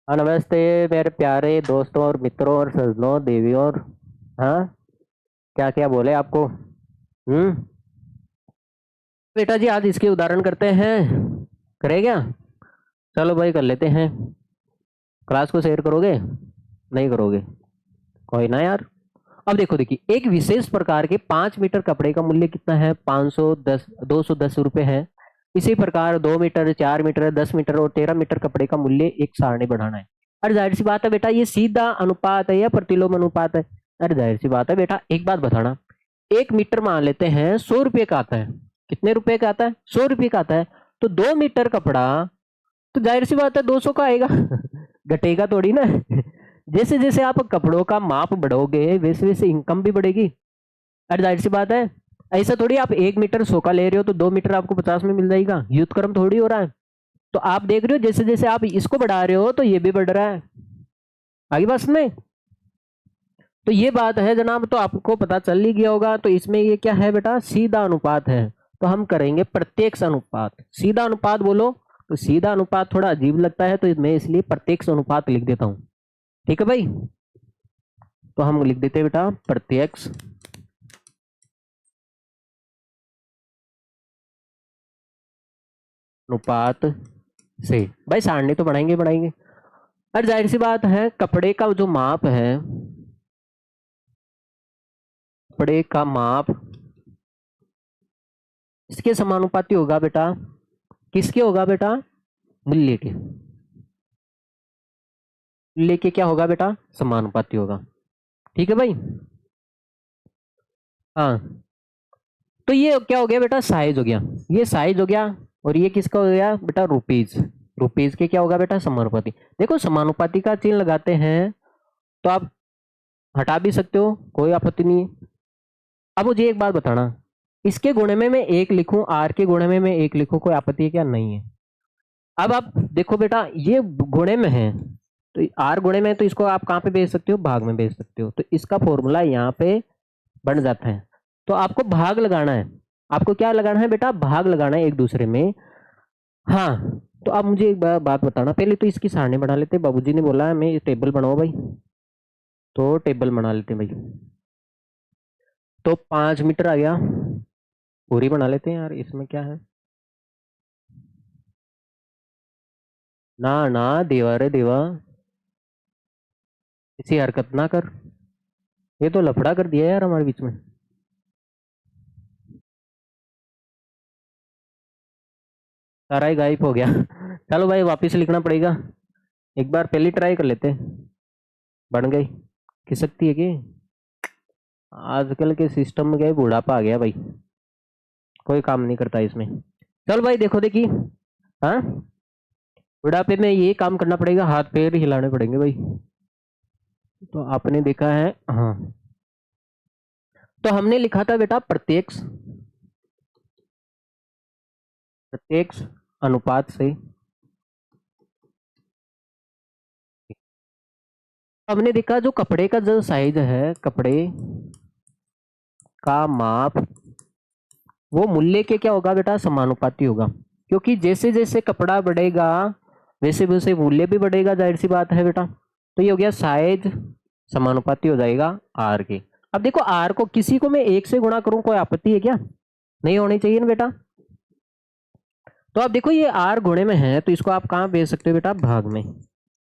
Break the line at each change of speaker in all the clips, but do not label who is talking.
हाँ नमस्ते मेरे प्यारे दोस्तों और मित्रों और सज्जनों देवियों और हाँ क्या क्या बोले आपको। बेटा जी आज इसके उदाहरण करते हैं। करे क्या? चलो भाई कर लेते हैं। क्लास को शेयर करोगे? नहीं करोगे? कोई ना यार। अब देखो देखिए एक विशेष प्रकार के 5 मीटर कपड़े का मूल्य कितना है? 510 210 रुपये है। इसी प्रकार 2 मीटर 4 मीटर 10 मीटर और 13 मीटर कपड़े का मूल्य एक सारणी बढ़ाना है। अरे जाहिर सी बात है बेटा ये सीधा अनुपात है या प्रतिलोम अनुपात है? अरे जाहिर सी बात है बेटा, एक बात बताना। 1 मीटर मान लेते हैं 100 रुपये का आता है। कितने रुपए का आता है? 100 रुपये का आता है। तो 2 मीटर कपड़ा तो जाहिर सी बात है 200 का आएगा। घटेगा थोड़ी ना। जैसे जैसे आप कपड़ों का माप बढ़ोगे वैसे वैसे इनकम भी बढ़ेगी। अरे जाहिर सी बात है। ऐसा थोड़ी आप 1 मीटर 100 का ले रहे हो तो 2 मीटर आपको 50 में मिल जाएगा। युद्ध क्रम थोड़ी हो रहा है। तो आप देख रहे हो जैसे जैसे आप इसको बढ़ा रहे हो तो ये भी बढ़ रहा है। आगे बात में तो ये बात है जनाब, तो आपको पता चल ही गया होगा। तो इसमें ये क्या है बेटा? सीधा अनुपात है। तो हम करेंगे प्रत्यक्ष अनुपात। सीधा अनुपात बोलो तो सीधा अनुपात थोड़ा अजीब लगता है तो मैं इसलिए प्रत्यक्ष अनुपात लिख देता हूं। ठीक है भाई, तो हम लिख देते हैं बेटा प्रत्यक्ष अनुपात से। भाई सारणी तो बढ़ाएंगे बढ़ाएंगे। और जाहिर सी बात है कपड़े का जो माप है, कपड़े का माप इसके समानुपाती होगा बेटा। किसके होगा बेटा? मूल्य के। मूल्य के क्या होगा बेटा? समानुपाती होगा। ठीक है भाई। हाँ, तो ये क्या हो गया बेटा? साइज हो गया। ये साइज हो गया। और ये किसका हो गया बेटा? रुपीज। रुपीज के क्या होगा बेटा? समानुपाती। देखो समानुपाती का चिन्ह लगाते हैं तो आप हटा भी सकते हो, कोई आपत्ति नहीं है। अब मुझे एक बात बताना, इसके गुणे में मैं एक लिखूं, आर के गुणे में मैं एक लिखूं, कोई आपत्ति है क्या? नहीं है। अब आप देखो बेटा ये गुणे में है तो आर गुणे में, तो इसको आप कहाँ पे भेज सकते हो? भाग में भेज सकते हो। तो इसका फॉर्मूला यहाँ पे बन जाता है। तो आपको भाग लगाना है। आपको क्या लगाना है बेटा? भाग लगाना है एक दूसरे में। हाँ, तो आप मुझे एक बात बताना, पहले तो इसकी सारणी बना लेते हैं। बाबूजी ने बोला है मैं टेबल बनाओ भाई, तो टेबल बना लेते हैं भाई। तो 5 मीटर आ गया। पूरी बना लेते हैं यार, इसमें क्या है। ना ना देवा रे देवा, इसी हरकत ना कर। ये तो लफड़ा कर दिया यार हमारे बीच में। सारा ही गायब हो गया। चलो भाई वापस लिखना पड़ेगा। एक बार पहले ट्राई कर लेते हैं। बन गई। खिसकती है कि आजकल के सिस्टम में क्या बुढ़ापा आ गया भाई, कोई काम नहीं करता इसमें। चल भाई देखो देखी। हाँ, बुढ़ापे में ये काम करना पड़ेगा, हाथ पैर हिलाने पड़ेंगे भाई। तो आपने देखा है। हाँ, तो हमने लिखा था बेटा प्रत्यक्ष प्रत्यक्ष अनुपात से। हमने देखा जो कपड़े का जो साइज है, कपड़े का माप, वो मूल्य के क्या होगा बेटा? समानुपाती होगा। क्योंकि जैसे जैसे कपड़ा बढ़ेगा वैसे वैसे मूल्य भी बढ़ेगा, जाहिर सी बात है बेटा। तो ये हो गया साइज समानुपाती हो जाएगा आर के। अब देखो आर को किसी को मैं 1 से गुणा करूं, कोई आपत्ति है क्या? नहीं होनी चाहिए ना बेटा। तो अब देखो ये आर गुणे में है तो इसको आप कहाँ भेज सकते हो बेटा? भाग में।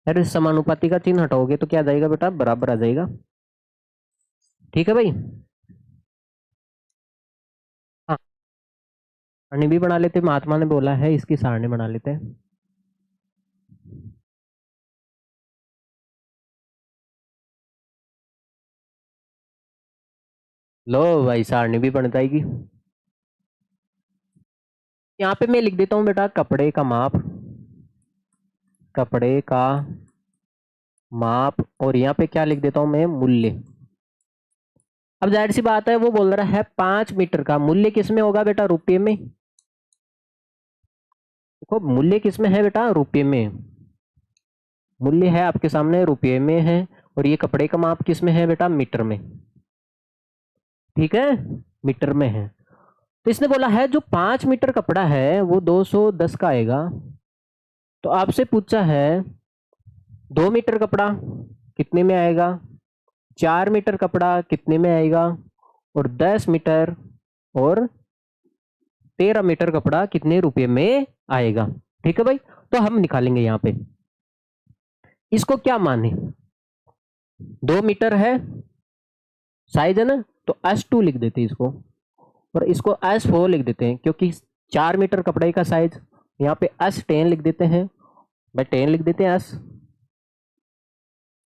अरे समानुपाती का चिन्ह हटाओगे तो क्या आ जाएगा बेटा? बराबर आ जाएगा। ठीक है भाई। हाँ, सारणी भी बना लेते, महात्मा ने बोला है इसकी सारणी बना लेते हैं। लो भाई सारणी भी बन जाएगी। यहाँ पे मैं लिख देता हूँ बेटा कपड़े का माप, कपड़े का माप, और यहाँ पे क्या लिख देता हूँ मैं? मूल्य। अब जाहिर सी बात है वो बोल रहा है 5 मीटर का मूल्य किस में होगा बेटा? रुपये में। देखो मूल्य किस में है बेटा? रुपये में। मूल्य है आपके सामने, रुपये में है। और ये कपड़े का माप किस में है बेटा? मीटर में। ठीक है, मीटर में है। तो इसने बोला है जो 5 मीटर कपड़ा है वो 210 का आएगा। तो आपसे पूछा है 2 मीटर कपड़ा कितने में आएगा, 4 मीटर कपड़ा कितने में आएगा, और 10 मीटर और 13 मीटर कपड़ा कितने रुपए में आएगा। ठीक है भाई, तो हम निकालेंगे यहाँ पे इसको क्या माने, 2 मीटर है साइज है ना, तो S2 लिख देते हैं इसको, और इसको S4 लिख देते हैं, क्योंकि 4 मीटर कपड़े का साइज, यहाँ पे S10 लिख देते हैं भाई, 10 लिख देते हैं,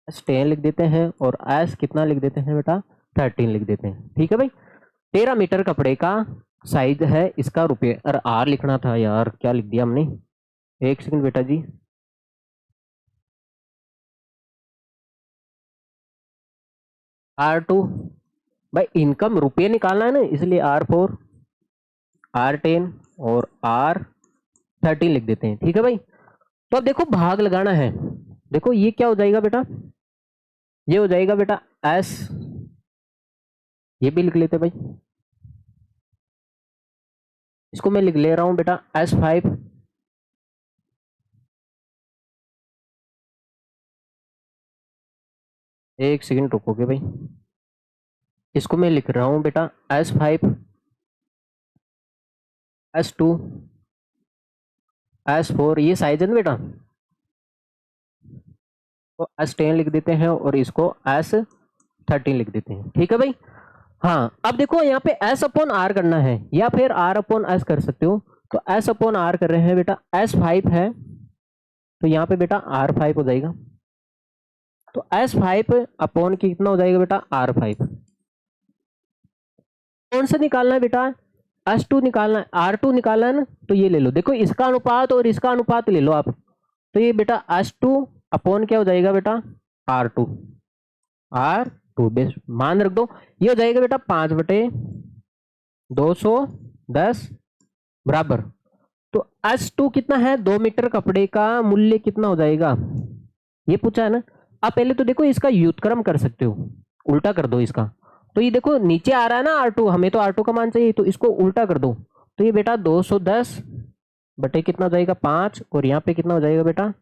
S10 लिख देते हैं, और S कितना लिख देते हैं बेटा, 13 लिख देते हैं। ठीक है भाई, 13 मीटर कपड़े का साइज है, इसका रुपये, अरे R लिखना था यार, क्या लिख दिया हमने, एक सेकंड बेटा जी, R2 भाई, इनकम रुपये निकालना है ना, इसलिए R4, R10 और R13 लिख देते हैं। ठीक है भाई, तो अब देखो भाग लगाना है, देखो ये क्या हो जाएगा बेटा, ये हो जाएगा बेटा S, ये भी लिख लेते भाई, इसको मैं लिख ले रहा हूं बेटा S5, एक सेकंड रुकोगे भाई, इसको मैं लिख रहा हूं बेटा S5, S2, S4, ये साइज है ना बेटा, तो S10 लिख देते हैं, और इसको S13 लिख देते हैं। ठीक है भाई, हाँ अब देखो यहाँ पे S अपॉन R करना है, या फिर R अपॉन S कर सकते हो, तो S अपॉन R कर रहे हैं बेटा, S5 है, तो यहाँ पे बेटा R5 हो जाएगा, तो S5 अपॉन कितना हो जाएगा बेटा, R5। कौन सा निकालना है बेटा, S2 निकालना है, R2 निकालना है ना, तो ये ले लो, देखो इसका अनुपात और इसका अनुपात ले लो आप, तो ये बेटा S2 अपॉन क्या हो जाएगा बेटा, R2, R2 बेस मान रख दो, ये हो जाएगा बेटा 5/210 बराबर, तो S2 कितना है, 2 मीटर कपड़े का मूल्य कितना हो जाएगा, ये पूछा है ना। आप पहले तो देखो इसका व्युत्क्रम कर सकते हो, उल्टा कर दो इसका, तो ये देखो नीचे आ रहा है ना R2, हमें तो R2 का मान चाहिए, तो इसको उल्टा कर दो, तो ये बेटा 210 बटे कितना हो जाएगा 5, और यहाँ पे कितना हो जाएगा बेटा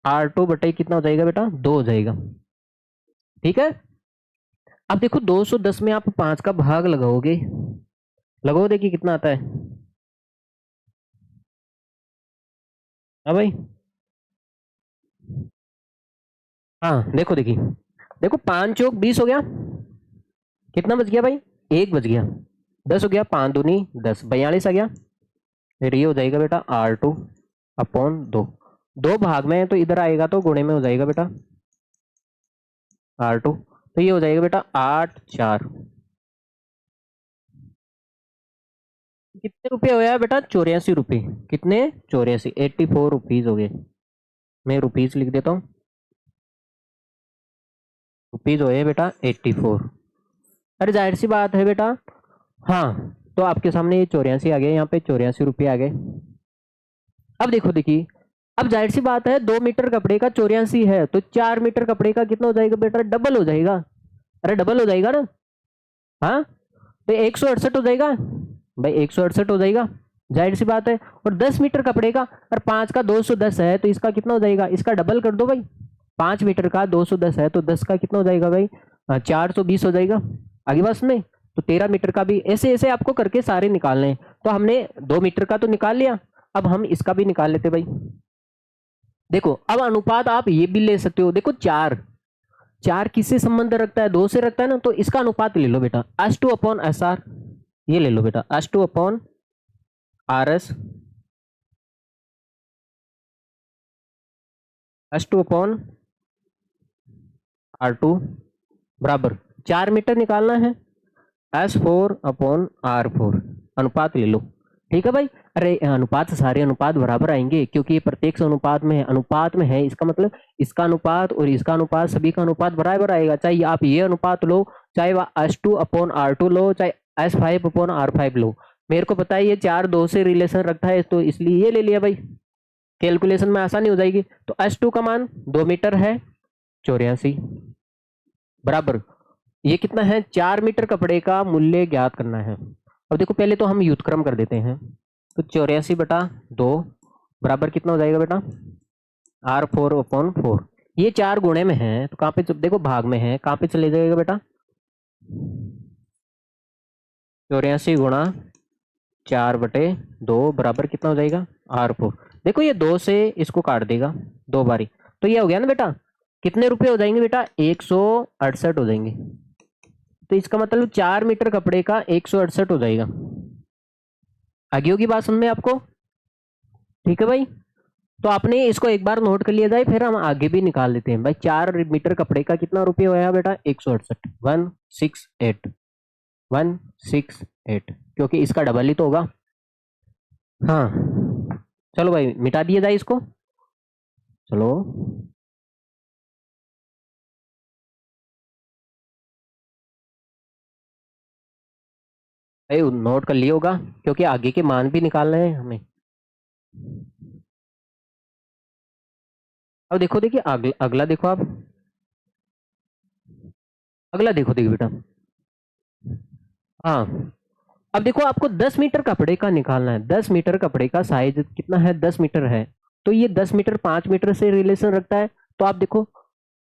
R2 बटे कितना हो जाएगा बेटा 2 हो जाएगा। ठीक है, अब देखो 210 में आप 5 का भाग लगाओगे, लगाओ देखिए कितना आता है, हाँ भाई, हाँ देखो देखिए, देखो 5 चौक 20 हो गया, कितना बच गया भाई, 1 बच गया, 10 हो गया, 5 दूनी 10, 42 आ गया, फिर ये हो जाएगा बेटा R2 अपॉन 2, 2 भाग में है तो इधर आएगा तो गुणे में हो जाएगा बेटा R2, तो ये हो जाएगा बेटा 8 4, कितने रुपए होया बेटा, 84 रुपये, कितने 84, 84 रुपीज हो गए, मैं रुपीज लिख देता हूँ, रुपीज होए बेटा 84, अरे जाहिर सी बात है बेटा, हाँ तो आपके सामने ये 84 आ गए, यहाँ पे 84 रुपये आ गए। अब देखो देखिए, अब जाहिर सी बात है 2 मीटर कपड़े का 84 है, तो 4 मीटर कपड़े का कितना हो जाएगा बेटा, डबल हो जाएगा, अरे डबल हो जाएगा ना, हाँ तो 168 हो जाएगा भाई, 168 हो जाएगा, जाहिर सी बात है, और 10 मीटर कपड़े का, और 5 का 210 है, तो इसका कितना हो जाएगा, इसका डबल कर दो भाई, 5 मीटर का 210 है, तो 10 का कितना हो जाएगा भाई, 420 हो जाएगा, आगे बस में, तो 13 मीटर का भी, ऐसे ऐसे आपको करके सारे निकालने हैं, तो हमने 2 मीटर का तो निकाल लिया, अब हम इसका भी निकाल लेते भाई। देखो अब अनुपात आप ये भी ले सकते हो, देखो 4 4 किससे संबंध रखता है, 2 से रखता है ना, तो इसका अनुपात ले लो बेटा S2 अपॉन SR, ये ले लो बेटा S2 upon RS, S2 upon R2 बराबर 4 मीटर निकालना है, S4 अपॉन R4, अनुपात ले लो। ठीक है भाई, अरे अनुपात सारे अनुपात बराबर आएंगे, क्योंकि ये प्रत्येक अनुपात में है, अनुपात में है, इसका मतलब इसका अनुपात और इसका अनुपात, सभी का अनुपात बराबर आएगा, चाहे आप ये अनुपात लो, चाहे S2 अपॉन R2 लो, चाहे S5 अपॉन R5 लो, मेरे को पता है ये 4 2 से रिलेशन रखता है, तो इसलिए ये ले लिया भाई, कैलकुलेशन में आसानी हो जाएगी। तो S2 का मान 2 मीटर है 84 बराबर, ये कितना है, 4 मीटर कपड़े का मूल्य ज्ञात करना है। अब देखो पहले तो हम व्युत्क्रम कर देते हैं, तो 84/2 बराबर कितना हो जाएगा बेटा R4 अपॉन 4, ये 4 गुणे में है तो कहाँ पे देखो भाग में है, कहाँ पे चले जाएगा बेटा? 84 गुणा 4/2 बराबर कितना हो जाएगा? R4। देखो ये 2 से इसको काट देगा 2 बारी, तो ये हो गया ना बेटा। कितने रुपए हो जाएंगे बेटा? 168 हो जाएंगे। तो इसका मतलब 4 मीटर कपड़े का 168 हो जाएगा। आगे होगी बात समझ में आपको? ठीक है भाई, तो आपने इसको एक बार नोट कर लिया जाए, फिर हम आगे भी निकाल लेते हैं भाई। 4 मीटर कपड़े का कितना रुपये होया बेटा? 168। 168 168, क्योंकि इसका डबल ही तो होगा। हाँ चलो भाई मिटा दिया जाए इसको। चलो भाई नोट कर लिया होगा, क्योंकि आगे के मान भी निकालना है हमें। अब देखो, देखिए अगला देखो आप, अगला देखो देखिए बेटा। हाँ अब देखो, आपको 10 मीटर कपड़े का निकालना है। 10 मीटर कपड़े का साइज कितना है? 10 मीटर है। तो ये 10 मीटर 5 मीटर से रिलेशन रखता है। तो आप देखो,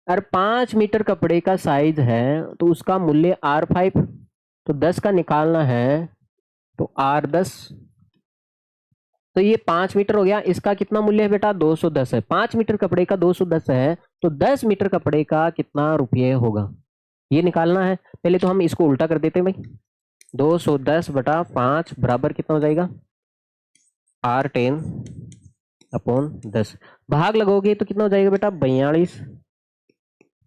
अगर 5 मीटर कपड़े का साइज है तो उसका मूल्य R5, तो 10 का निकालना है तो R10। तो ये 5 मीटर हो गया। इसका कितना मूल्य है बेटा? 210 है। 5 मीटर कपड़े का 210 है, तो 10 मीटर कपड़े का कितना रुपये होगा, ये निकालना है। पहले तो हम इसको उल्टा कर देते हैं भाई। 210/5 बराबर कितना हो जाएगा? R10/10। भाग लगोगे तो कितना हो जाएगा बेटा? 42।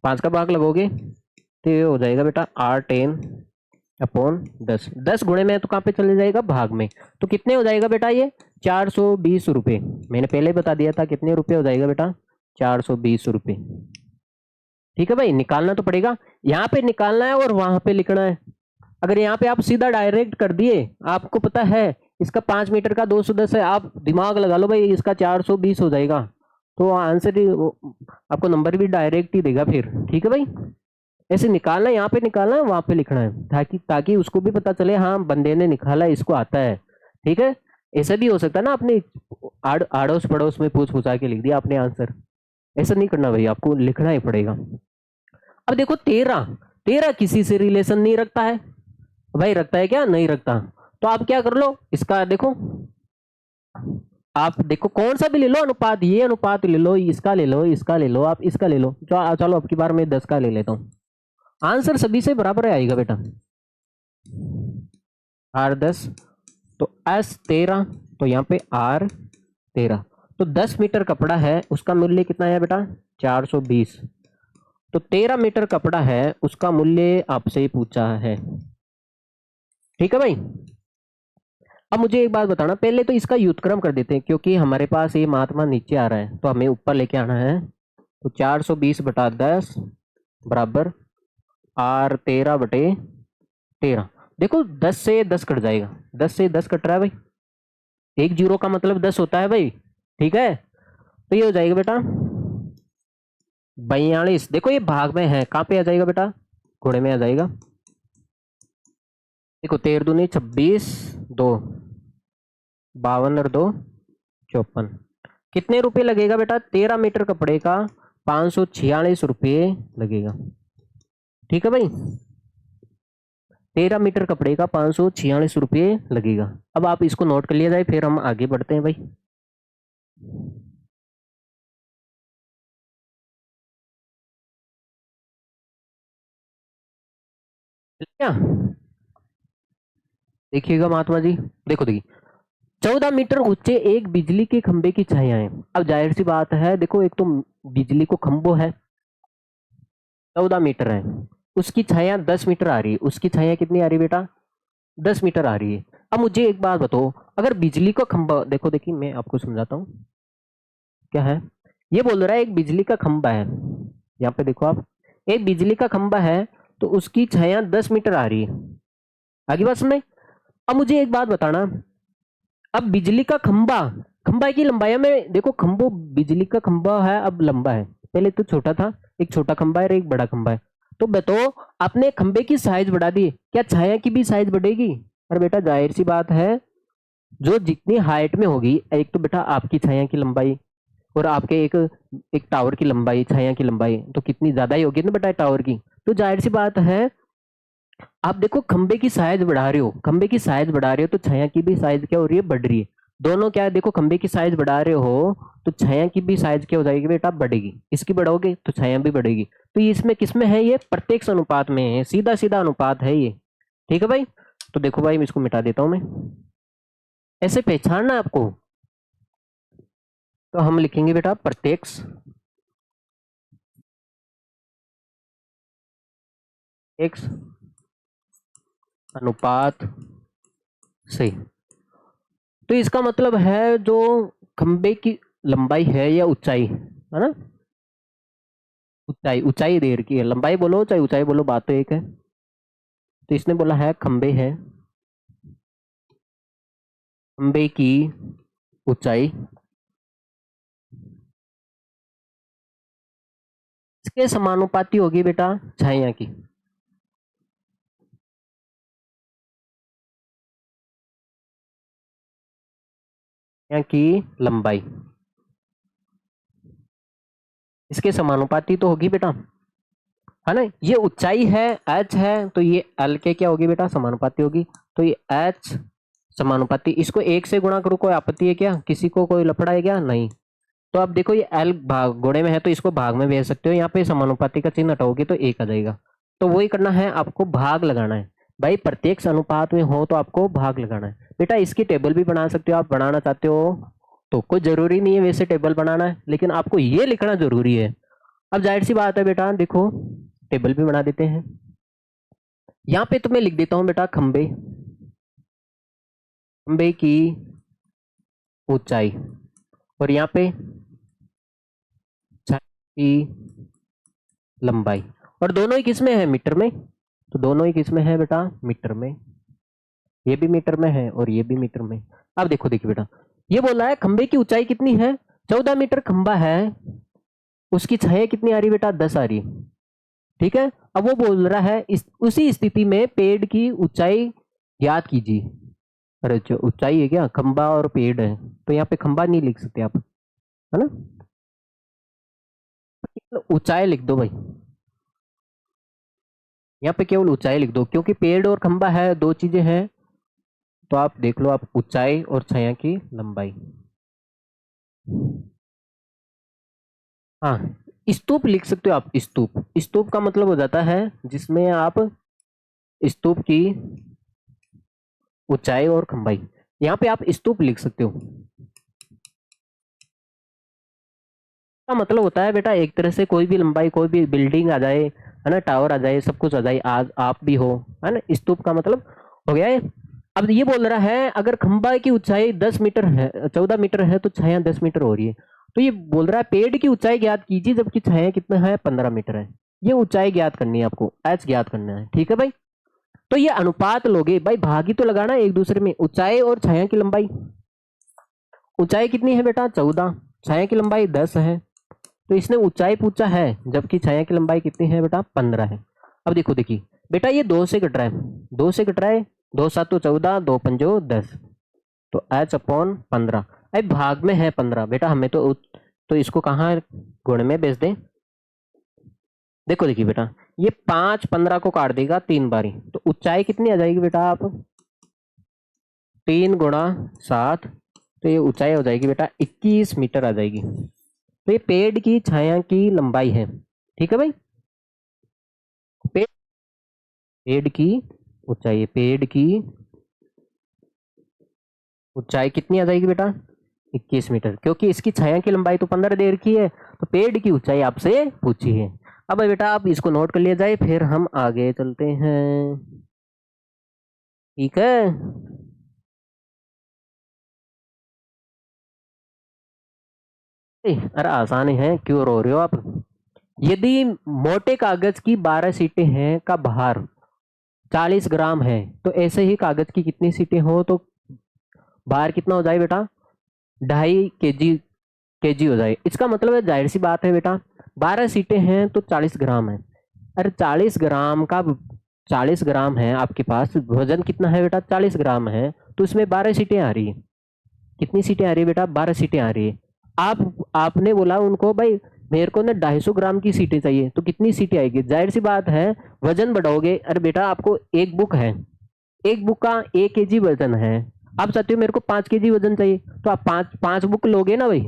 5 का भाग लगोगे तो ये हो जाएगा बेटा R10/10। 10 गुणे में तो कहाँ पे चले जाएगा? भाग में। तो कितने हो जाएगा बेटा? ये 420 रुपये। मैंने पहले ही बता दिया था कितने रुपये हो जाएगा बेटा? 420 रुपये। ठीक है भाई, निकालना तो पड़ेगा। यहाँ पे निकालना है और वहां पे लिखना है। अगर यहाँ पे आप सीधा डायरेक्ट कर दिए, आपको पता है इसका 5 मीटर का 210 है, आप दिमाग लगा लो भाई, इसका 420 हो जाएगा, तो आंसर ही आपको नंबर भी डायरेक्ट ही देगा फिर। ठीक है भाई, ऐसे निकालना है, यहाँ पे निकालना है, वहां पे लिखना है, ताकि ताकि उसको भी पता चले हाँ बंदे ने निकाला, इसको आता है। ठीक है, ऐसा भी हो सकता है ना, अपने आड़ोस पड़ोस में पूछ पूछा के लिख दिया आपने आंसर। ऐसा नहीं करना भाई, आपको लिखना ही पड़ेगा। अब देखो 13 किसी से रिलेशन नहीं रखता है भाई। रखता है क्या? नहीं रखता। तो आप क्या कर लो, इसका देखो, आप देखो कौन सा भी ले लो अनुपात, ये अनुपात ले लो, इसका ले लो, इसका ले लो, आप इसका ले लो। चलो अब की बार मैं 10 का ले लेता हूँ। आंसर सभी से बराबर आएगा बेटा। R10 तो S13, तो यहाँ पे R13। तो 10 मीटर कपड़ा है, उसका मूल्य कितना है बेटा? 420। तो 13 मीटर कपड़ा है, उसका मूल्य आपसे पूछा है। ठीक है भाई, अब मुझे एक बात बताना, पहले तो इसका व्युत्क्रम कर देते हैं, क्योंकि हमारे पास ये महात्मा नीचे आ रहा है तो हमें ऊपर लेके आना है। तो 420/10 बराबर R13/13। देखो 10 से 10 कट जाएगा, 10 से 10 कट रहा है भाई, एक जीरो का मतलब 10 होता है भाई। ठीक है, तो ये हो जाएगा बेटा 42। देखो ये भाग में है, कहाँ पे आ जाएगा बेटा? घोड़े में आ जाएगा। देखो 13 दूनी 26, 2 52 और 2 54। कितने रुपए लगेगा बेटा? 13 मीटर कपड़े का 546 रुपये लगेगा। ठीक है भाई, 13 मीटर कपड़े का 546 रुपये लगेगा। अब आप इसको नोट कर लिया जाए, फिर हम आगे बढ़ते हैं भाई। क्या देखिएगा महात्मा जी, देखो देखिए, 14 मीटर ऊंचे एक बिजली के खंबे की छाया है। अब जाहिर सी बात है, देखो एक तो बिजली को खंभो है, 14 मीटर है, उसकी छाया 10 मीटर आ रही है। उसकी छाया कितनी आ रही है बेटा? 10 मीटर आ रही है। अब मुझे एक बात बताओ, अगर बिजली का खंभा, देखो देखिए मैं आपको समझाता हूँ क्या है। ये बोल रहा है एक बिजली का खंभा है, यहाँ पे देखो आप, एक बिजली का खंभा है, तो उसकी छाया 10 मीटर आ रही है। आगे बात सुनने। अब मुझे एक बात बताना, अब बिजली का खंभा, खंभा की लंबाई में देखो, खंभो बिजली का खंभा है, अब लंबा है, पहले तो छोटा था, एक छोटा खंभा है और एक बड़ा खंभा है। तो बताओ, आपने खंभे की साइज बढ़ा दी, क्या छाया की भी साइज बढ़ेगी? और बेटा जाहिर सी बात है, जो जितनी हाइट में होगी, एक तो बेटा आपकी छाया की लंबाई, और आपके एक टावर की लंबाई, छाया की लंबाई तो कितनी ज्यादा ही होगी ना बेटा टावर की। तो जाहिर सी बात है, आप देखो खंबे की साइज बढ़ा रहे हो, खंबे की साइज बढ़ा रहे हो तो छाया की भी साइज क्या हो रही है, बढ़ रही है। दोनों क्या है, देखो खंबे की साइज बढ़ा रहे हो तो छाया की भी साइज क्या हो जाएगी बेटा, बढ़ेगी। इसकी बढ़ाओगे तो छाया भी बढ़ेगी। तो ये इसमें किसमें है, ये प्रत्यक्ष अनुपात में है, सीधा सीधा अनुपात है ये। ठीक है भाई। तो देखो भाई मैं इसको मिटा देता हूं मैं, ऐसे पहचानना है आपको। तो हम लिखेंगे बेटा प्रत्यक्ष एक्स अनुपात से। तो इसका मतलब है जो खंबे की लंबाई है या ऊंचाई है ना, ऊंचाई, ऊंचाई देर की है, लंबाई बोलो चाहे ऊंचाई बोलो बात तो एक है। तो इसने बोला है खंबे है, खंबे की ऊंचाई इसके समानुपाती होगी बेटा छाया की। छाया की लंबाई इसके समानुपाती तो होगी बेटा, है ना। ये ऊंचाई है h है, तो ये l के क्या होगी बेटा, समानुपाती होगी। तो ये h समानुपाती, इसको एक से गुणा करो, कोई आपत्ति है क्या, किसी को कोई लफड़ा है क्या, नहीं। तो अब देखो ये l भाग गुणे में है तो इसको भाग में भेज सकते हो, यहाँ पे समानुपाती का चिन्ह हटाओगे तो एक आ जाएगा। तो वही करना है आपको, भाग लगाना है भाई, प्रत्येक अनुपात में हो तो आपको भाग लगाना है बेटा। इसकी टेबल भी बना सकते हो आप, बनाना चाहते हो तो कोई जरूरी नहीं है वैसे टेबल बनाना है, लेकिन आपको ये लिखना जरूरी है। अब जाहिर सी बात है बेटा, देखो टेबल भी बना देते हैं। यहाँ पे तो मैं लिख देता हूं बेटा खंबे, खंबे की ऊंचाई, और यहाँ पे छाया की लंबाई, और दोनों ही किस में है, मीटर में। तो दोनों ही किस में है बेटा, मीटर में। ये भी मीटर में है और ये भी मीटर में। अब देखो देखिए बेटा, ये बोल रहा है खंबे की ऊंचाई कितनी है, 14 मीटर खंबा है, उसकी छाया कितनी आ रही बेटा, 10 आ रही। ठीक है। अब वो बोल रहा है उसी स्थिति में पेड़ की ऊंचाई ज्ञात कीजिए। अरे जो ऊंचाई है क्या, खंबा और पेड़ है, तो यहाँ पे खंबा नहीं लिख सकते आप, है ना, ऊंचाई लिख दो भाई। यहाँ पे केवल ऊंचाई लिख दो, क्योंकि पेड़ और खंबा है, दो चीजें हैं। तो आप देख लो, आप ऊंचाई और छाया की लंबाई। हाँ, स्तूप लिख सकते हो आप, स्तूप, स्तूप का मतलब हो जाता है जिसमें आप स्तूप की ऊंचाई और खंबाई, यहाँ पे आप स्तूप लिख सकते हो। का मतलब होता है बेटा, एक तरह से कोई भी लंबाई, कोई भी बिल्डिंग आ जाए, है ना, टावर आ जाए, सब कुछ आ जाए, आज आप भी हो, है ना, स्तूप का मतलब हो गया है। अब ये बोल रहा है अगर खंबा की ऊंचाई 10 मीटर है, 14 मीटर है, तो छाया 10 मीटर हो रही है। तो ये बोल रहा है पेड़ की ऊंचाई ज्ञात कीजिए जबकि छाया कितना है, 15 मीटर है। ये ऊंचाई ज्ञात करनी है आपको, एच ज्ञात करना है। ठीक है भाई। तो ये अनुपात लोगे भाई, भाग ही तो लगाना है एक दूसरे में, ऊंचाई और छाया की लंबाई। ऊंचाई कितनी है बेटा, 14, छाया की लंबाई 10 है। तो इसने ऊंचाई पूछा है, जबकि छाया की लंबाई कितनी है बेटा, 15 है। अब देखो देखिए बेटा, ये 2 से कट रहा है, 2 से कट रहा है, 2 7 14, 2 5 10, तो एच अपॉन 15। अब भाग में है 15 बेटा, हमें तो इसको कहाँ गुण में बेच दें। देखो देखिए बेटा, ये 5 15 को काट देगा 3 बारी, तो ऊंचाई कितनी आ जाएगी बेटा, आप 3 गुणा 7, तो ये ऊंचाई हो जाएगी बेटा 21 मीटर आ जाएगी। तो ये पेड़ की छाया की लंबाई है। ठीक है भाई। पेड़ पेड़ की ऊंचाई, पेड़ की ऊंचाई कितनी आ जाएगी बेटा, 21 मीटर, क्योंकि इसकी छाया की लंबाई तो 15 दे रखी है, तो पेड़ की ऊंचाई आपसे पूछी है। अब बेटा आप इसको नोट कर लिया जाए, फिर हम आगे चलते हैं। ठीक है। अरे आसान है, क्यों रो रहे हो आप। यदि मोटे कागज की 12 सीटें हैं का भार 40 ग्राम है, तो ऐसे ही कागज की कितनी सीटें हो तो भार कितना हो जाए बेटा, 2.5 केजी हो जाए। इसका मतलब है, जाहिर सी बात है बेटा, 12 सीटें हैं तो 40 ग्राम है। अरे 40 ग्राम का, 40 ग्राम है आपके पास, वजन कितना है बेटा, 40 ग्राम है, तो इसमें 12 सीटें आ रही है। कितनी सीटें आ रही है बेटा, 12 सीटें आ रही है। आपने बोला उनको भाई मेरे को ना 250 ग्राम की सीटें चाहिए, तो कितनी सीटें आएगी? जाहिर सी बात है वजन बढ़ाओगे। अरे बेटा आपको एक बुक है, एक बुक का 1 kg वजन है, आप चाहते हो मेरे को 5 kg वजन चाहिए, तो आप पांच पांच बुक लोगे ना भाई।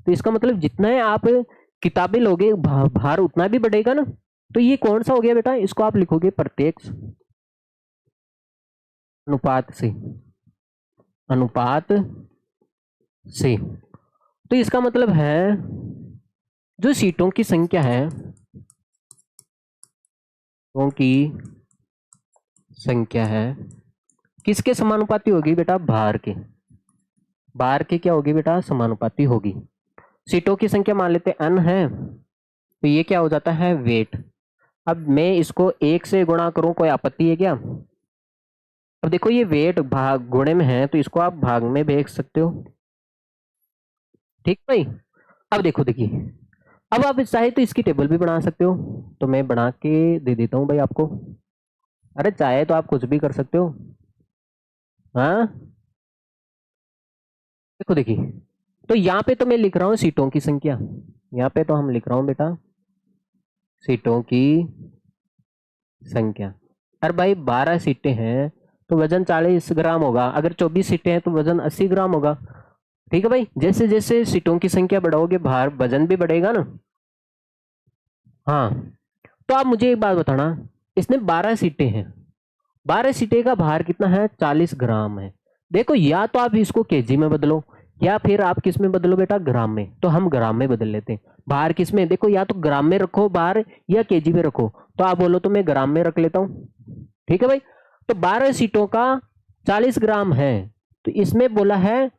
तो इसका मतलब जितना है आप किताबें लोगे भार उतना भी बढ़ेगा ना। तो ये कौन सा हो गया बेटा? इसको आप लिखोगे प्रत्यक्ष अनुपात से, अनुपात से। तो इसका मतलब है जो सीटों की संख्या है, सीटों की संख्या है किसके समानुपाती होगी बेटा? भार के। भार के क्या होगी बेटा? समानुपाती होगी। सीटों की संख्या मान लेते n है, तो ये क्या हो जाता है? वेट। अब मैं इसको 1 से गुणा करूं, कोई आपत्ति है क्या? अब देखो ये वेट भाग गुणे में है, तो इसको आप भाग में भेज सकते हो। ठीक भाई। अब देखो देखिए, अब आप चाहे तो इसकी टेबल भी बना सकते हो, तो मैं बना के दे देता हूं भाई आपको। अरे चाहे तो आप कुछ भी कर सकते हो। हाँ देखो देखिए, तो यहाँ पे तो मैं लिख रहा हूँ सीटों की संख्या, यहाँ पे तो हम लिख रहा हूँ बेटा सीटों की संख्या। अरे भाई 12 सीटें हैं तो वजन 40 ग्राम होगा, अगर 24 सीटें हैं तो वजन 80 ग्राम होगा। ठीक है भाई, जैसे जैसे सीटों की संख्या बढ़ाओगे भार वजन भी बढ़ेगा ना। हाँ, तो आप मुझे एक बात बताना, इसमें 12 सीटें हैं, 12 सीटें का भार कितना है? 40 ग्राम है। देखो या तो आप इसको केजी में बदलो, या फिर आप किस में बदलो बेटा? ग्राम में। तो हम ग्राम में बदल लेते हैं। भार किस में? देखो या तो ग्राम में रखो भार, या केजी में रखो। तो आप बोलो तो मैं ग्राम में रख लेता हूँ। ठीक है भाई। तो 12 सीटों का 40 ग्राम है, तो इसमें बोला है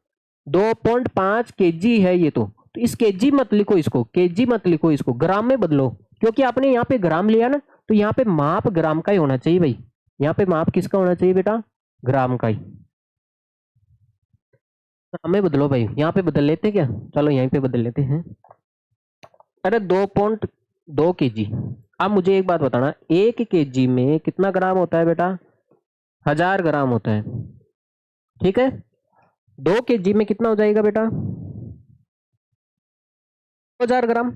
2.5 केजी है ये। तो इस केजी मत लिखो, इसको केजी मत लिखो, इसको ग्राम में बदलो, क्योंकि आपने यहाँ पे ग्राम लिया ना, तो यहाँ पे माप ग्राम का ही होना चाहिए भाई। यहाँ पे माप किसका होना चाहिए बेटा? ग्राम का ही। हमें बदलो भाई, यहाँ पे बदल लेते हैं क्या? चलो यहीं पे बदल लेते हैं। अरे 2.2 केजी। अब मुझे एक बात बताना, 1 केजी में कितना ग्राम होता है बेटा? 1000 ग्राम होता है। ठीक है, 2 केजी में कितना हो जाएगा बेटा? 2000 ग्राम।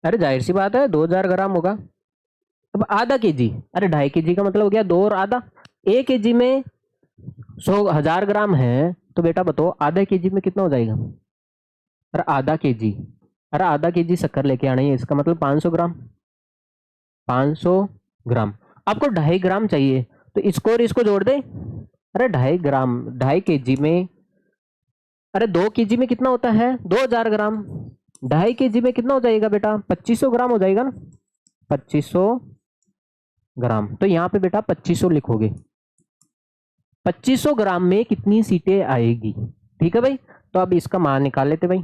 अरे जाहिर सी बात है 2000 ग्राम होगा। अब आधा केजी, अरे 2.5 केजी का मतलब हो गया 2 और आधा। 1 केजी में 1000 ग्राम है, तो बेटा बताओ आधा केजी में कितना हो जाएगा? अरे आधा केजी, अरे आधा केजी शक्कर लेके आना है, इसका मतलब 500 ग्राम। 500 ग्राम। आपको 2.5 ग्राम चाहिए, तो इसको और इसको जोड़ दे। अरे 2.5 ग्राम, 2.5 केजी में, अरे 2 केजी में कितना होता है? 2000 ग्राम। 2.5 केजी में कितना हो जाएगा बेटा? 2500 ग्राम हो जाएगा ना। 2500 ग्राम, तो यहाँ पे बेटा 2500 लिखोगे। 2500 ग्राम में कितनी सीटें आएगी? ठीक है भाई, तो अब इसका मान निकाल लेते भाई।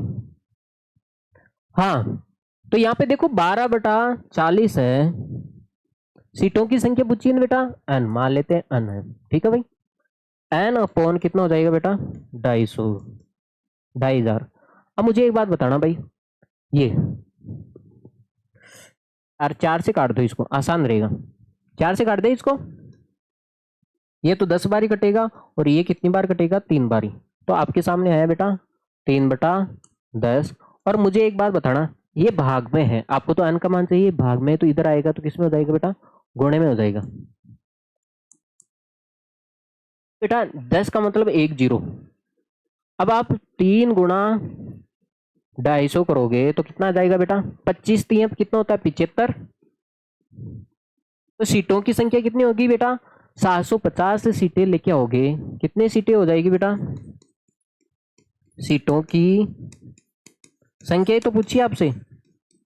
हाँ, तो यहाँ पे देखो 12/40 है, सीटों की संख्या पूछी है ना बेटा, n मान लेते हैं, n है। ठीक है भाई, n अपॉन कितना हो जाएगा बेटा? 250, 2500। अब मुझे एक बात बताना भाई, ये यार 4 से काट दो इसको, आसान रहेगा। 4 से काट दे इसको, ये तो 10 बारी कटेगा, और ये कितनी बार कटेगा? 3 बारी। तो आपके सामने आया बेटा 3/10। और मुझे एक बात बताना, ये भाग में है, आपको तो n का मान चाहिए, भाग में तो इधर आएगा, तो किस में हो जाएगा बेटा? गुणे में हो जाएगा। बेटा 10 का मतलब 1 0। अब आप 3 गुणा 250 करोगे तो कितना आ जाएगा बेटा? 25 3 कितना होता है? 75। तो सीटों की संख्या कितनी होगी बेटा? 750 सीटें लेके आओगे, कितने सीटें हो जाएगी बेटा? सीटों की संख्या ही तो पूछिए आपसे,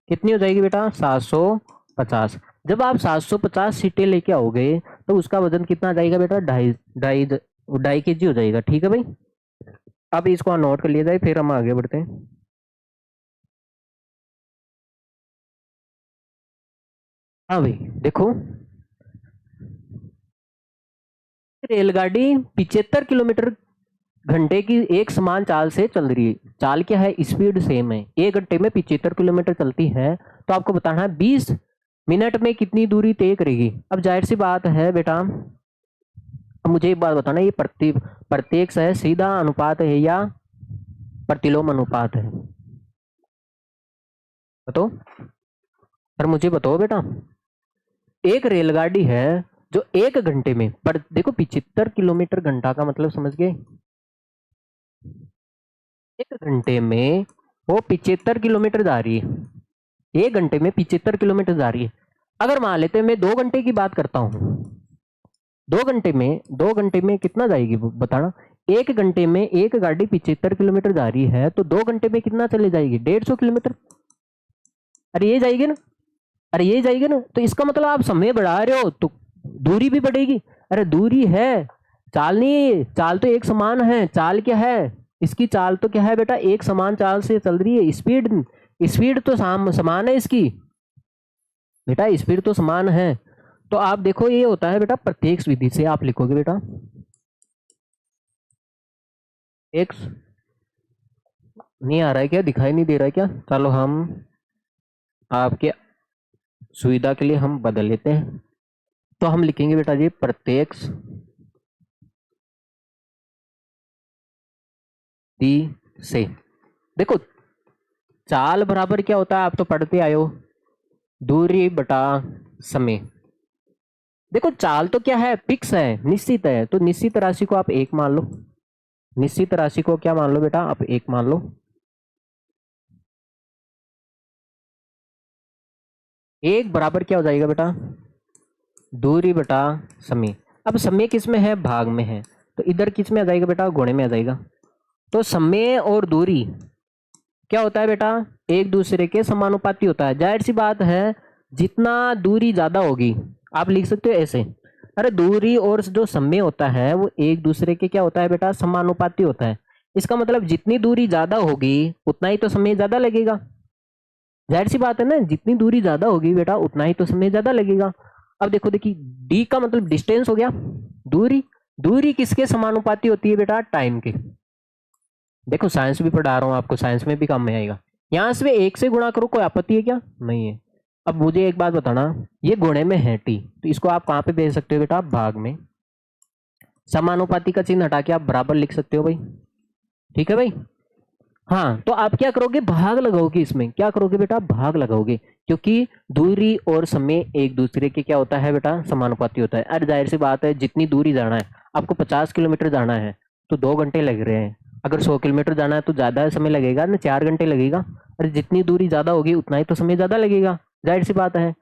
कितनी हो जाएगी बेटा? 750। जब आप 750 सीटें लेके आओगे तो उसका वजन कितना आ जाएगा बेटा? 2.5 केजी हो जाएगा। ठीक है भाई, अब इसको नोट कर लिया जाए, फिर हम आगे बढ़ते हैं। हाँ भाई देखो, रेलगाड़ी 75 किलोमीटर घंटे की एक समान चाल से चल रही है। चाल क्या है? स्पीड सेम है, 1 घंटे में 75 किलोमीटर चलती है, तो आपको बताना है 20 मिनट में कितनी दूरी तय करेगी। अब जाहिर सी बात है बेटा, अब मुझे एक बात बताना, ये प्रत्यक्ष है, सीधा अनुपात है, या प्रतिलोम अनुपात है? बताओ, पर मुझे बताओ बेटा, एक रेलगाड़ी है जो 1 घंटे में, पर देखो 75 किलोमीटर घंटा का मतलब समझ गए, 1 घंटे में वो 75 किलोमीटर जा रही है, 1 घंटे में 75 किलोमीटर जा रही है। अगर मान लेते हैं मैं 2 घंटे की बात करता हूँ, 2 घंटे में कितना जाएगी बताना। 1 घंटे में एक गाड़ी 75 किलोमीटर जा रही है, तो 2 घंटे में कितना चले जाएगी, 150 किलोमीटर। अरे ये जाएगी ना, अरे ये जाएगी ना, तो इसका मतलब आप समय बढ़ा रहे हो तो दूरी भी बढ़ेगी। अरे दूरी है, चाल नहीं, चाल तो एक समान है। चाल क्या है, इसकी चाल तो क्या है बेटा, एक समान चाल से चल रही है। स्पीड, स्पीड तो समान है इसकी बेटा, स्पीड तो समान है। तो आप देखो ये होता है बेटा प्रत्यक्ष विधि से आप लिखोगे बेटा, एक्स नहीं आ रहा है क्या, दिखाई नहीं दे रहा है क्या? चलो हम आपके सुविधा के लिए हम बदल लेते हैं। तो हम लिखेंगे बेटा जी प्रत्यक्ष विधि से। देखो चाल बराबर क्या होता है, आप तो पढ़ते आए हो, दूरी बटा समय। देखो चाल तो क्या है, फिक्स है, निश्चित है, तो निश्चित राशि को आप एक मान लो। निश्चित राशि को क्या मान लो बेटा, आप एक मान लो। एक बराबर क्या हो जाएगा बेटा, दूरी बटा समय। अब समय किस में है, भाग में है, तो इधर किस में आ जाएगा बेटा, गुणे में आ जाएगा। तो समय और दूरी क्या होता है बेटा, एक दूसरे के समानुपाती होता है। जाहिर सी बात है, जितना दूरी ज्यादा होगी, आप लिख सकते हो ऐसे, अरे दूरी और जो समय होता है वो एक दूसरे के क्या होता है बेटा, समानुपाती होता है। इसका मतलब जितनी दूरी ज्यादा होगी उतना ही तो समय ज्यादा लगेगा। जाहिर सी बात है ना, जितनी दूरी ज्यादा होगी बेटा उतना ही तो समय ज्यादा लगेगा। अब देखो, देखिए डी का मतलब डिस्टेंस हो गया, दूरी। दूरी किसके समानुपाती होती है बेटा, टाइम के। देखो साइंस भी पढ़ा रहा हूँ आपको, साइंस में भी काम में आएगा। यहाँ से एक से गुणा करो, कोई आपत्ति है क्या, नहीं है। अब मुझे एक बात बताना, ये गुणे में है टी, तो इसको आप कहाँ पे भेज सकते हो बेटा, भाग में। समानुपाती का चिन्ह हटा के आप बराबर लिख सकते हो भाई, ठीक है भाई। हाँ, तो आप क्या करोगे, भाग लगाओगे, इसमें क्या करोगे बेटा, भाग लगाओगे, क्योंकि दूरी और समय एक दूसरे के क्या होता है बेटा, समानुपाती होता है। अरे जाहिर सी बात है, जितनी दूरी जाना है, आपको 50 किलोमीटर जाना है तो 2 घंटे लग रहे हैं। अगर 100 किलोमीटर जाना है तो ज्यादा समय लगेगा ना, 4 घंटे लगेगा। अरे जितनी दूरी ज्यादा होगी उतना ही तो समय ज्यादा लगेगा, जाहिर सी बात है।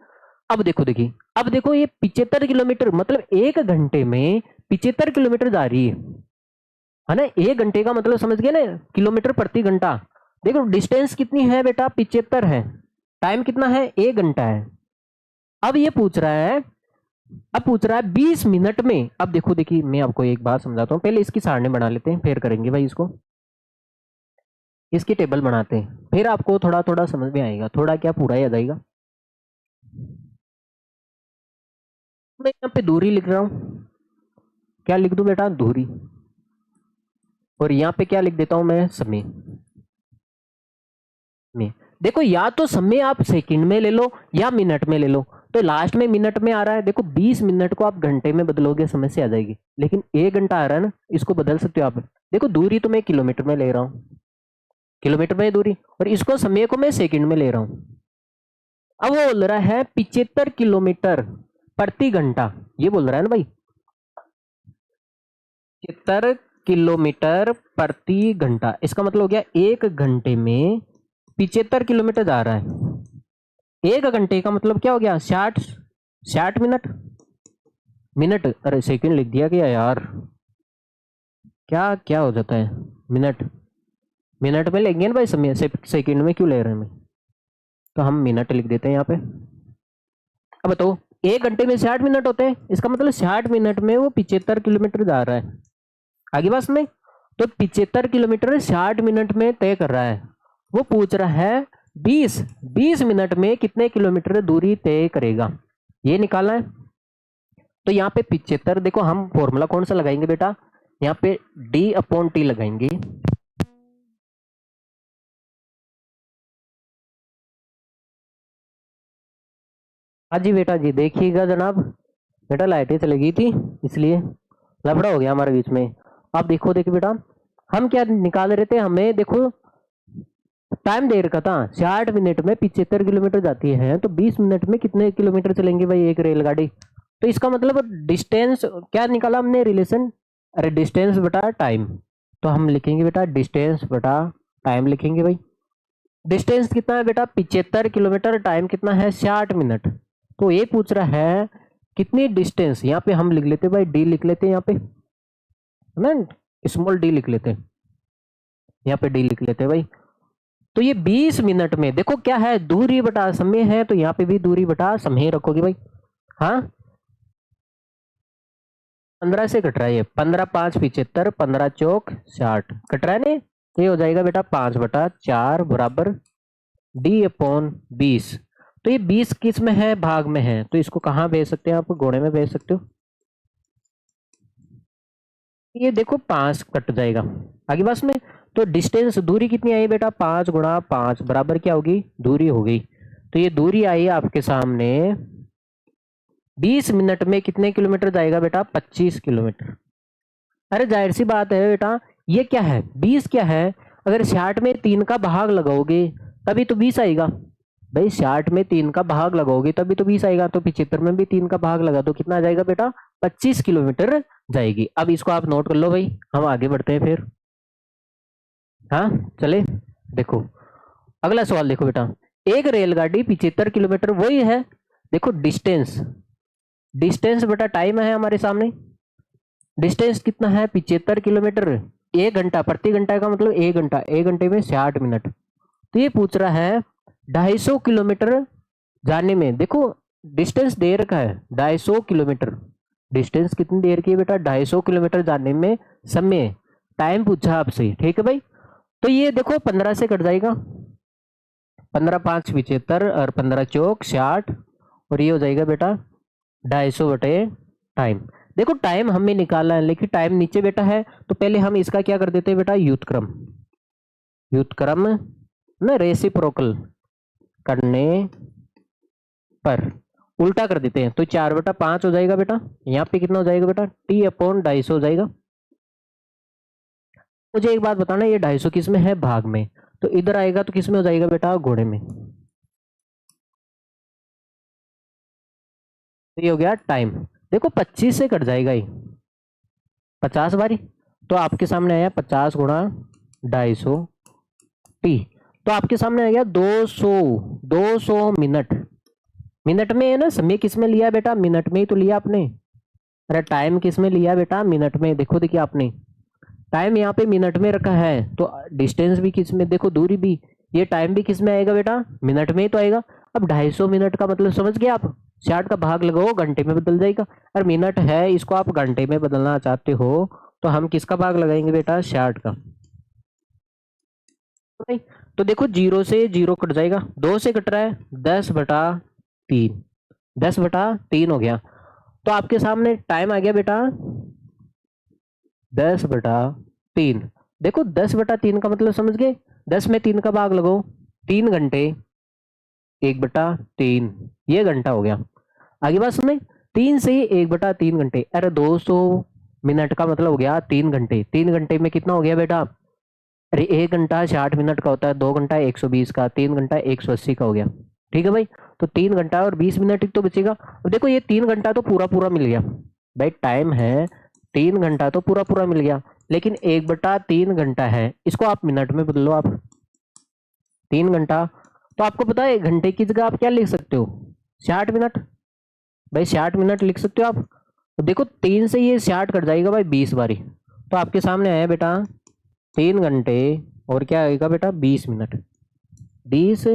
अब देखो, देखिए अब देखो, ये 75 किलोमीटर मतलब 1 घंटे में 75 किलोमीटर जा रही है ना। 1 घंटे का मतलब समझ गए ना, किलोमीटर प्रति घंटा। देखो डिस्टेंस कितनी है बेटा, 75 है, टाइम कितना है, 1 घंटा है। अब ये पूछ रहा है, अब पूछ रहा है 20 मिनट में। अब देखो, देखिए मैं आपको एक बात समझाता हूँ, पहले इसकी सारणी बना लेते हैं, फिर करेंगे भाई इसको। इसकी टेबल बनाते हैं, फिर आपको थोड़ा थोड़ा समझ में आएगा, थोड़ा क्या पूरा ही आ जाएगा। मैं यहाँ पे दूरी लिख रहा हूँ, क्या लिख दूं बेटा, दूरी। और यहाँ पे क्या लिख देता हूं मैं, समय में। देखो या तो समय आप सेकंड में ले लो या मिनट में ले लो, तो लास्ट में मिनट में आ रहा है। देखो 20 मिनट को आप घंटे में बदलोगे समस्या आ जाएगी, लेकिन 1 घंटा आ रहा है ना, इसको बदल सकते हो आप। देखो दूरी तो मैं किलोमीटर में ले रहा हूँ, किलोमीटर में दूरी, और इसको समय को मैं सेकंड में ले रहा हूँ। अब वो बोल रहा है 75 किलोमीटर प्रति घंटा, ये बोल रहा है ना भाई, 75 किलोमीटर प्रति घंटा। इसका मतलब हो गया 1 घंटे में 75 किलोमीटर जा रहा है। 1 घंटे का मतलब क्या हो गया, 60 मिनट। मिनट, अरे सेकंड लिख दिया क्या यार, क्या क्या हो जाता है, मिनट। मिनट में लेंगे ना भाई समय, सेकंड में क्यों ले रहे हैं मैं, तो हम मिनट लिख देते हैं यहाँ पे। अब बताओ, 1 घंटे में 60 मिनट होते हैं, इसका मतलब 60 मिनट में वो 75 किलोमीटर जा रहा है। आगे बस में, तो 75 किलोमीटर 60 मिनट में तय कर रहा है। वो पूछ रहा है 20 मिनट में कितने किलोमीटर दूरी तय करेगा, ये निकालना है। तो यहाँ पे 75, देखो हम फॉर्मूला कौन सा लगाएंगे बेटा, यहाँ पे D/T लगाएंगे। हाँ जी बेटा जी, देखिएगा जनाब, बेटा लाइटें चली गई थी इसलिए लफड़ा हो गया हमारे बीच में। अब देखो, देखो बेटा, हम क्या निकाल रहे थे, हमें देखो टाइम दे रखा था 60 मिनट में 75 किलोमीटर जाती है, तो 20 मिनट में कितने किलोमीटर चलेंगे भाई एक रेलगाड़ी। तो इसका मतलब डिस्टेंस क्या निकाला हमने रिलेशन, अरे डिस्टेंस बटा टाइम। तो हम लिखेंगे बेटा डिस्टेंस बटा टाइम लिखेंगे भाई। डिस्टेंस कितना है बेटा 75 किलोमीटर, टाइम कितना है 60 मिनट। तो ये पूछ रहा है कितनी डिस्टेंस, यहाँ पे हम लिख लेते भाई डी लिख लेते हैं, यहाँ पे है ना स्मॉल डी लिख लेते हैं, यहाँ पे डी लिख लेते हैं भाई। तो ये 20 मिनट में देखो क्या है दूरी बटा समय है, तो यहाँ पे भी दूरी बटा समय रखोगे भाई। हाँ 15 से कट रहा है ये, 15 5 75, 15 चौक 60 कट रहा है नहीं, तो ये हो जाएगा बेटा 5/4 बराबर डी अपॉन 20। तो ये 20 किस में है भाग में है, तो इसको कहाँ भेज सकते हैं आप गुणे में भेज सकते हो। ये देखो 5 कट जाएगा आगे बस में। तो डिस्टेंस दूरी कितनी आई बेटा 5 गुणा 5 बराबर क्या होगी दूरी होगी। तो ये दूरी आई आपके सामने 20 मिनट में कितने किलोमीटर जाएगा बेटा 25 किलोमीटर। अरे जाहिर सी बात है बेटा, ये क्या है 20 क्या है, अगर 60 में 3 का भाग लगाओगे तभी तो 20 आएगा भाई। 60 में 3 का भाग लगाओगे तभी तो 20 आएगा, तो 75 में भी 3 का भाग लगा दो कितना आ जाएगा बेटा 25 किलोमीटर जाएगी। अब इसको आप नोट कर लो भाई, हम आगे बढ़ते हैं फिर। हाँ चले देखो अगला सवाल देखो बेटा, एक रेलगाड़ी 75 किलोमीटर वही है, देखो डिस्टेंस, डिस्टेंस बेटा टाइम है हमारे सामने, डिस्टेंस कितना है 75 किलोमीटर, 1 घंटा प्रति घंटा का मतलब 1 घंटा, 1 घंटे में 60 मिनट। तो ये पूछ रहा है 250 किलोमीटर जाने में, देखो डिस्टेंस दे रखा है 250 किलोमीटर, डिस्टेंस कितनी देर की है बेटा 250 किलोमीटर जाने में समय, टाइम पूछा आपसे ठीक है भाई। तो ये देखो 15 से कट जाएगा, 15 5 75 और 15 चौक 60, और ये हो जाएगा बेटा 250 बटे टाइम। देखो टाइम हमें निकालना है लेकिन टाइम नीचे बेटा है, तो पहले हम इसका क्या कर देते हैं बेटा व्युत्क्रम, व्युत्क्रम ना रेसिप्रोकल करने पर उल्टा कर देते हैं, तो 4/5 हो जाएगा बेटा, यहाँ पे कितना हो जाएगा बेटा टी अपॉन 250 हो जाएगा। मुझे एक बात बताना ये 250 किस में है भाग में, तो इधर आएगा तो किस में हो जाएगा बेटा घोड़े में। तो ये हो गया टाइम, देखो 25 से कट जाएगा ये 50 बारी, तो आपके सामने आया 50 गुणा 250 टी, तो आपके सामने आ गया 200 मिनट। मिनट में है ना समय किस में लिया बेटा मिनट में ही तो लिया आपने, अरे टाइम किस में लिया बेटा मिनट में, देखो देखिए आपने टाइम यहाँ पे मिनट में रखा है, तो डिस्टेंस भी किस में, देखो दूरी भी, ये टाइम भी किस में आएगा बेटा मिनट में ही तो आएगा। अब 250 मिनट का मतलब समझ गए आप, 60 का भाग लगाओ घंटे में बदल जाएगा, और मिनट है इसको आप घंटे में बदलना चाहते हो तो हम किसका भाग लगाएंगे बेटा 60 का। तो देखो 0 से 0 कट जाएगा, 2 से कट रहा है 10/3, 10/3 हो गया। तो आपके सामने टाइम आ गया बेटा 10/3। देखो 10/3 का मतलब समझ गए, 10 में 3 का भाग लगाओ 3 घंटे 1/3, ये घंटा हो गया। आगे बात सुने 3 से 1/3 घंटे, अरे 200 मिनट का मतलब हो गया 3 घंटे, 3 घंटे में कितना हो गया बेटा, अरे 1 घंटा 60 मिनट का होता है, 2 घंटा 120 का, 3 घंटा 180 का हो गया ठीक है भाई। तो 3 घंटा और 20 मिनट तो बचेगा। अब देखो ये 3 घंटा तो पूरा पूरा मिल गया भाई, टाइम है 3 घंटा तो पूरा पूरा मिल गया, लेकिन 1/3 घंटा है, इसको आप मिनट में बदलो आप 3 घंटा, तो आपको पता है घंटे की जगह आप क्या लिख सकते हो 60 मिनट, भाई 60 मिनट लिख सकते हो आप। तो देखो 3 से ये 60 कट जाएगा भाई 20 बारी, तो आपके सामने आया बेटा 3 घंटे और क्या आएगा बेटा 20 मिनट, 20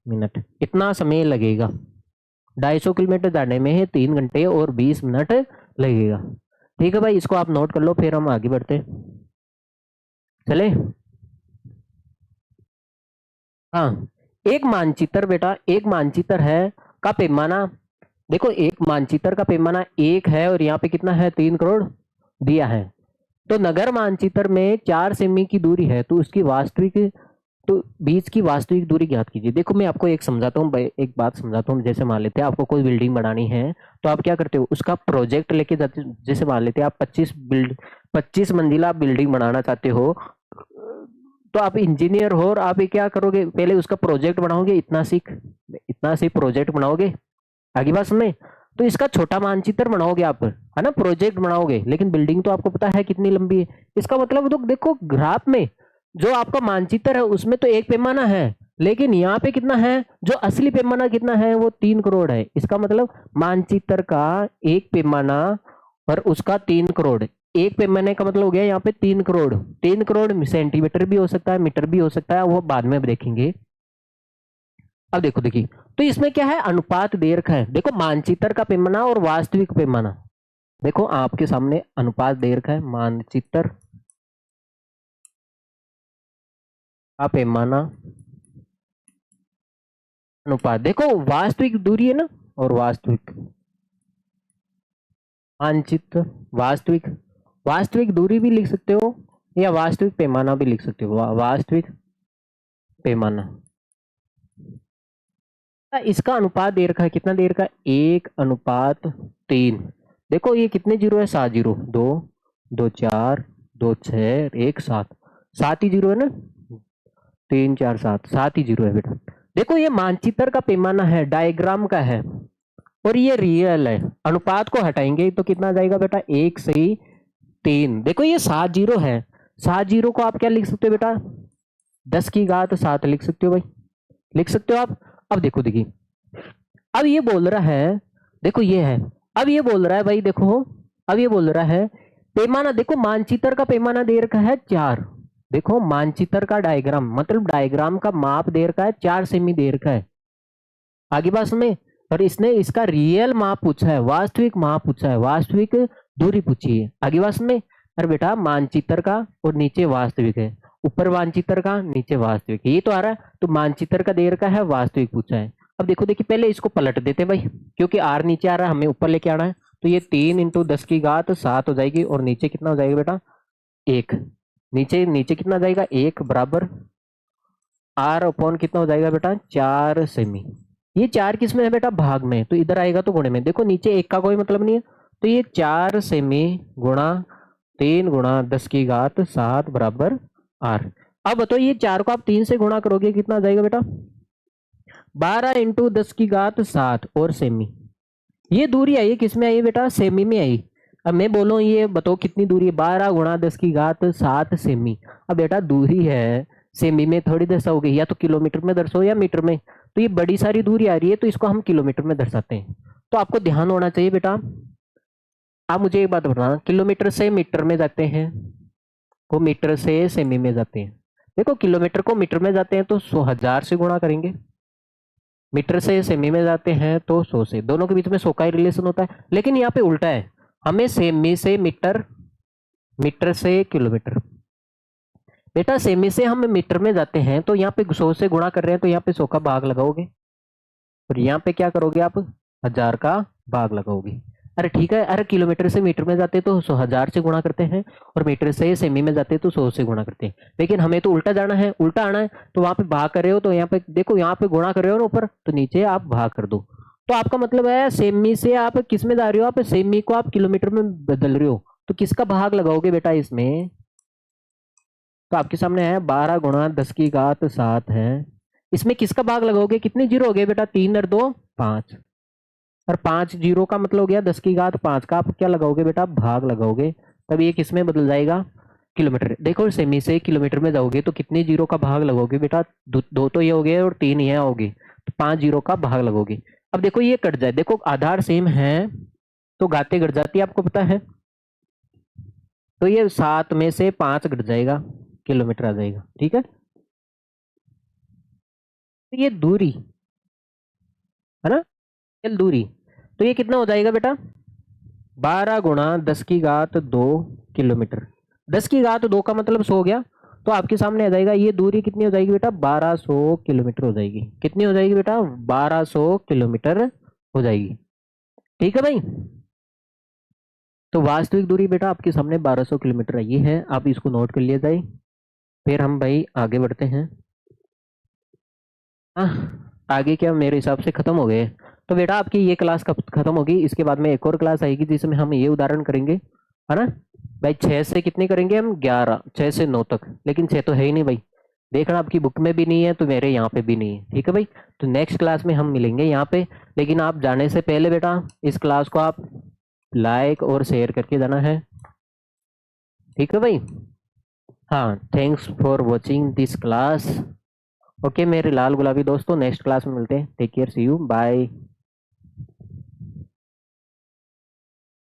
मिनट इतना समय लगेगा, 250 किलोमीटर जाने में है 3 घंटे और 20 मिनट लगेगा ठीक है भाई। इसको आप नोट कर लो फिर हम आगे बढ़ते चले। हाँ एक मानचित्र बेटा, एक मानचित्र है का पैमाना, देखो एक मानचित्र का पैमाना 1 है और यहाँ पे कितना है 3 करोड़ दिया है, तो नगर मानचित्र में 4 सेमी की दूरी है, तो उसकी वास्तविक तो बीच की वास्तविक दूरी ज्ञात कीजिए। देखो मैं आपको एक समझाता हूँ, एक बात समझाता हूँ, जैसे मान लेते हैं आपको कोई बिल्डिंग बनानी है तो आप क्या करते हो उसका प्रोजेक्ट लेके जाते, जैसे मान लेते हैं आप 25 मंजिला बिल्डिंग बनाना चाहते हो, तो आप इंजीनियर हो और आप ये क्या करोगे, पहले उसका प्रोजेक्ट बनाओगे, इतना सी प्रोजेक्ट बनाओगे, आगे बात समझ में। तो इसका छोटा मानचित्र बनाओगे आप, है ना, प्रोजेक्ट बनाओगे, लेकिन बिल्डिंग तो आपको पता है कितनी लंबी है। इसका मतलब तो देखो ग्राफ में जो आपका मानचित्र है उसमें तो एक पैमाना है, लेकिन यहाँ पे कितना है, जो असली पैमाना कितना है वो 3 करोड़ है। इसका मतलब मानचित्र का एक पैमाना और उसका 3 करोड़, एक पैमाने का मतलब हो गया यहाँ पे 3 करोड़। 3 करोड़ सेंटीमीटर भी हो सकता है, मीटर भी हो सकता है, वो बाद में देखेंगे। अब देखो देखिए, तो इसमें क्या है, अनुपात दे रखा है। देखो मानचित्र का पैमाना और वास्तविक पैमाना, देखो आपके सामने अनुपात दे रखा है, मानचित्र का पैमाना अनुपात, देखो वास्तविक दूरी है ना, और वास्तविक मानचित्र, वास्तविक वास्तविक दूरी भी लिख सकते हो या वास्तविक पैमाना भी लिख सकते हो, वास्तविक पैमाना। इसका अनुपात दे रखा है, कितना दे रखा है, 1:3। देखो ये कितने जीरो है, 7 जीरो, 2 2 4 2 6 1 7, 7 ही जीरो है ना, 3 4 7, 7 ही जीरो है बेटा। देखो ये मानचित्र का पैमाना है, डायग्राम का है, और ये रियल है। अनुपात को हटाएंगे तो कितना जाएगा बेटा, 1:3। देखो ये 7 जीरो है, 7 जीरो को आप क्या लिख सकते हो बेटा, 10⁻7 लिख सकते हो भाई, लिख सकते हो आप। अब देखो देखिए, अब ये बोल रहा है, देखो ये है, अब ये बोल रहा है भाई, देखो अब ये बोल रहा है पैमाना, देखो मानचित्र का पैमाना दे रखा है 4। देखो मानचित्र का डायग्राम, मतलब डायग्राम का माप दे रखा है 4 सेमी दे रखा है, आगे बात में। और इसने इसका रियल माप पूछा है, वास्तविक माप पूछा है, वास्तविक दूरी पूछी है, आगे बात में। अरे बेटा मानचित्र का और नीचे वास्तविक है, ऊपर मानचित्र का नीचे वास्तविक, ये तो आ रहा है। तो मानचित्र का दे रखा है, वास्तविक पूछा है। अब देखो देखिए, पहले इसको पलट देते भाई, क्योंकि आर नीचे आ रहा है, हमें ऊपर लेके आना है। तो ये 3 × 10⁻7 हो जाएगी, और नीचे कितना हो जाएगा बेटा, 1। नीचे नीचे कितना जाएगा, 1 बराबर आर अपॉन कितना हो जाएगा बेटा, 4 सेमी। ये 4 किस में है बेटा, भाग में, तो इधर आएगा तो गुणे में। देखो नीचे 1 का कोई मतलब नहीं है, तो ये 4 सेमी गुणा 3 × 10⁻7 बराबर आर। अब बताओ ये 4 को आप 3 से गुणा करोगे, कितना आ जाएगा बेटा, 12 × 10⁻7 और सेमी। ये दूरी आई है किसमें आई है बेटा, सेमी में आई। अब मैं बोलूं ये बताओ कितनी दूरी है, 12 × 10⁻7 सेमी। अब बेटा दूरी है, सेमी में थोड़ी दर्शाओगे, या तो किलोमीटर में दर्शाओ या मीटर में। तो ये बड़ी सारी दूरी आ रही है, तो इसको हम किलोमीटर में दर्शाते हैं। तो आपको ध्यान होना चाहिए बेटा। आप मुझे एक बात बताना, किलोमीटर से मीटर में जाते हैं, वो मीटर से सेमी में जाते हैं। देखो किलोमीटर को मीटर में जाते हैं तो 100,000 से गुणा करेंगे, मीटर से सेमी में जाते हैं तो 100 से, दोनों के बीच में 100 का ही रिलेशन होता है। लेकिन यहाँ पे उल्टा है, हमें सेमी से मीटर, मीटर से किलोमीटर। बेटा सेमी से हम मीटर में जाते हैं तो यहाँ पे 100 से गुणा कर रहे हैं, तो यहाँ पे 100 का भाग लगाओगे, और यहाँ पे क्या करोगे आप, 1000 का भाग लगाओगे। अरे ठीक है, अरे किलोमीटर से मीटर में जाते तो 1000 से गुणा करते हैं, और मीटर से सेमी में जाते तो 100 से गुणा करते हैं। लेकिन हमें तो उल्टा जाना है, उल्टा आना है, तो वहां पे भाग कर रहे हो, तो यहाँ पे देखो, यहाँ पे गुणा कर रहे हो ना ऊपर, तो नीचे आप भाग कर दो। तो आपका मतलब है सेमी से आप किस में जा रहे हो, आप सेमी को आप किलोमीटर में बदल रहे हो, तो किसका भाग लगाओगे बेटा इसमें। तो आपके सामने है 12 × 10⁻7 है, इसमें किसका भाग लगाओगे, कितने जीरो हो गए बेटा, 3 और 2 5, और 5 जीरो का मतलब हो गया 10⁻5 का आप क्या लगाओगे बेटा, भाग लगाओगे, तब ये किस में बदल जाएगा, किलोमीटर। देखो सेमी से किलोमीटर में जाओगे तो कितने जीरो का भाग लगोगे बेटा, दो तो ये हो गए और 3 ये हो गए, तो 5 जीरो का भाग लगोगे। अब देखो ये कट जाए, देखो आधार सेम है तो गाते घट जाती है, आपको पता है। तो ये 7 में से 5 घट जाएगा, किलोमीटर आ जाएगा, ठीक है। तो ये दूरी है ना, चल दूरी, तो ये कितना हो जाएगा बेटा, 12 × 10⁻2 किलोमीटर। 10⁻2 का मतलब 100 हो गया, तो आपके सामने आ जाएगा ये दूरी कितनी हो जाएगी बेटा, 1200 किलोमीटर हो जाएगी। कितनी हो जाएगी बेटा, 1200 किलोमीटर हो जाएगी, ठीक है भाई। तो वास्तविक दूरी बेटा आपके सामने 1200 किलोमीटर ये है, आप इसको नोट कर लिया जाए। फिर हम भाई आगे बढ़ते हैं। आगे क्या मेरे हिसाब से खत्म हो गए, तो बेटा आपकी ये क्लास कब खत्म होगी, इसके बाद में एक और क्लास आएगी जिसमें हम ये उदाहरण करेंगे, है ना भाई। 6 से कितने करेंगे हम, 11, 6 से 9 तक, लेकिन 6 तो है ही नहीं भाई, देखना आपकी बुक में भी नहीं है तो मेरे यहाँ पे भी नहीं है, ठीक है भाई। तो नेक्स्ट क्लास में हम मिलेंगे यहाँ पे, लेकिन आप जाने से पहले बेटा इस क्लास को आप लाइक और शेयर करके जाना है, ठीक है भाई। हाँ, thanks for watching this class. Okay मेरे लाल गुलाबी दोस्तों, नेक्स्ट क्लास में मिलते हैं। Take care, see you, bye.